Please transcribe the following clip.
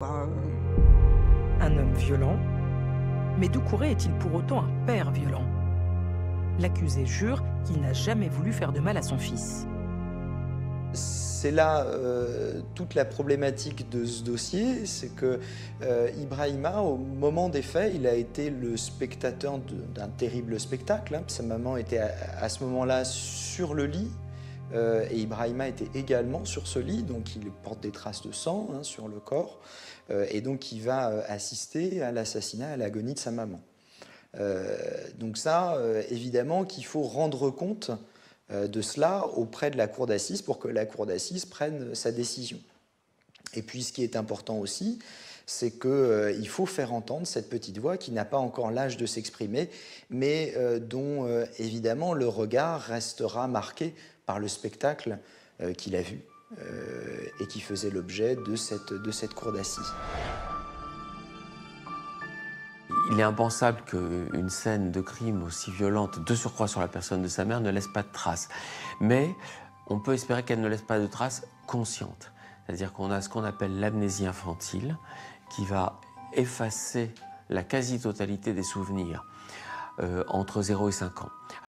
Un homme violent. Mais Doucouré est-il pour autant un père violent? L'accusé jure qu'il n'a jamais voulu faire de mal à son fils. C'est là toute la problématique de ce dossier, c'est que Ibrahima, au moment des faits, il a été le spectateur d'un terrible spectacle. Hein. Sa maman était à ce moment-là sur le lit, et Ibrahima était également sur ce lit, donc il porte des traces de sang sur le corps, et donc il va assister à l'assassinat, à l'agonie de sa maman. Donc ça, évidemment qu'il faut rendre compte de cela auprès de la cour d'assises pour que la cour d'assises prenne sa décision. Et puis ce qui est important aussi, c'est qu'il faut faire entendre cette petite voix qui n'a pas encore l'âge de s'exprimer, mais dont évidemment le regard restera marqué par le spectacle qu'il a vu et qui faisait l'objet de cette cour d'assises. Il est impensable qu'une scène de crime aussi violente, de surcroît sur la personne de sa mère, ne laisse pas de traces. Mais on peut espérer qu'elle ne laisse pas de traces conscientes. C'est-à-dire qu'on a ce qu'on appelle l'amnésie infantile, qui va effacer la quasi-totalité des souvenirs entre 0 et 5 ans.